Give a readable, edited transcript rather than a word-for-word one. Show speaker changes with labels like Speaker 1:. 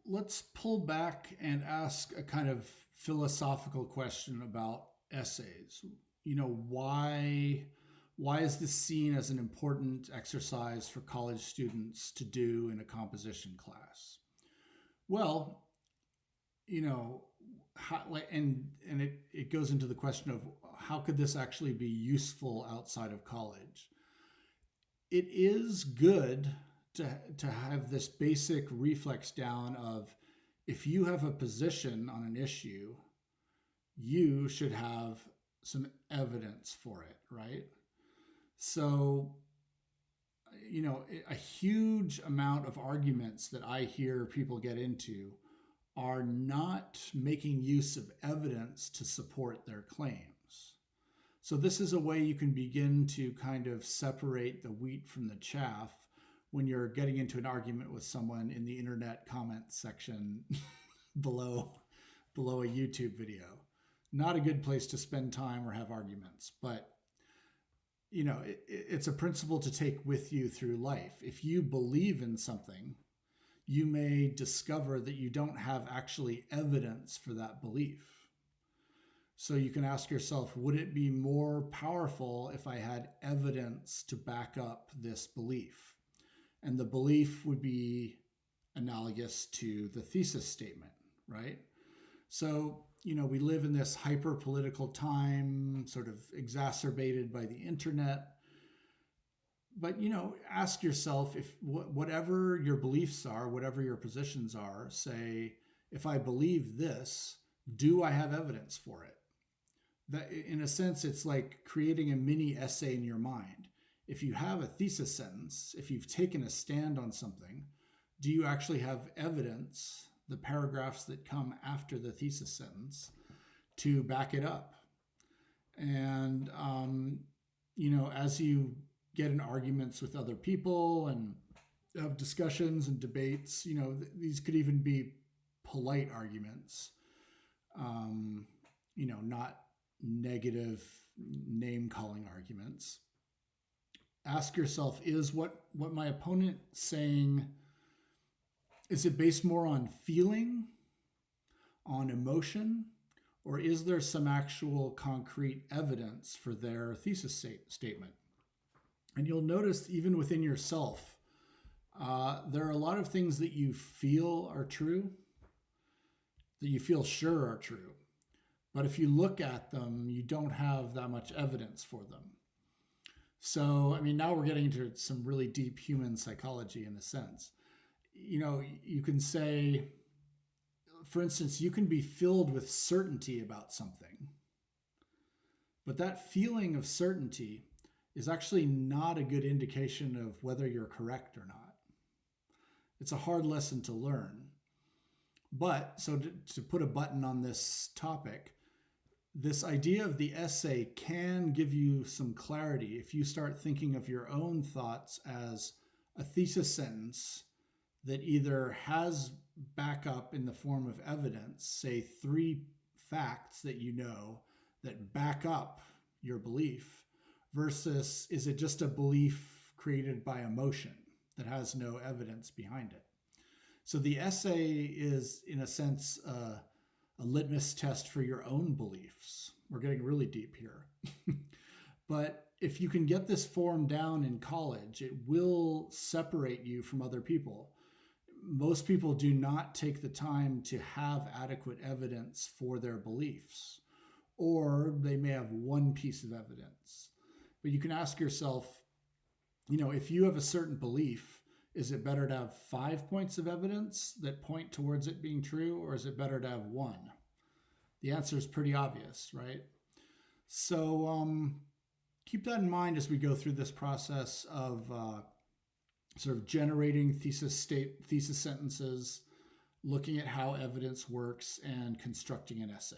Speaker 1: Let's pull back and ask a kind of philosophical question about essays. Why is this seen as an important exercise for college students to do in a composition class? Well, you know, it goes into the question of how could this actually be useful outside of college? It is good to have this basic reflex down of, if you have a position on an issue, you should have some evidence for it, right? So, a huge amount of arguments that I hear people get into are not making use of evidence to support their claims. So this is a way you can begin to kind of separate the wheat from the chaff when you're getting into an argument with someone in the internet comment section below a YouTube video. Not a good place to spend time or have arguments, but it's a principle to take with you through life. If you believe in something, you may discover that you don't have actually evidence for that belief. So you can ask yourself, would it be more powerful if I had evidence to back up this belief? And the belief would be analogous to the thesis statement, right? So, we live in this hyper-political time, sort of exacerbated by the internet. But, ask yourself, if whatever your beliefs are, whatever your positions are, say, if I believe this, do I have evidence for it? That, in a sense, it's like creating a mini essay in your mind. If you have a thesis sentence, if you've taken a stand on something, do you actually have evidence, the paragraphs that come after the thesis sentence, to back it up? And, as you get in arguments with other people and have discussions and debates, these could even be polite arguments, not negative name-calling arguments. Ask yourself, is what my opponent saying, is it based more on feeling, on emotion, or is there some actual concrete evidence for their thesis statement? And you'll notice even within yourself, there are a lot of things that you feel are true, that you feel sure are true. But if you look at them, you don't have that much evidence for them. So, now we're getting into some really deep human psychology in a sense. You can say, for instance, you can be filled with certainty about something, but that feeling of certainty is actually not a good indication of whether you're correct or not. It's a hard lesson to learn. But, so to put a button on this topic, this idea of the essay can give you some clarity if you start thinking of your own thoughts as a thesis sentence that either has backup in the form of evidence, say 3 facts that that back up your belief, versus is it just a belief created by emotion that has no evidence behind it. So the essay is, in a sense, a litmus test for your own beliefs. We're getting really deep here. But if you can get this form down in college, it will separate you from other people. Most people do not take the time to have adequate evidence for their beliefs, or they may have one piece of evidence. But you can ask yourself, if you have a certain belief, is it better to have 5 points of evidence that point towards it being true, or is it better to have 1? The answer is pretty obvious, right? So keep that in mind as we go through this process of sort of generating thesis sentences, looking at how evidence works, and constructing an essay.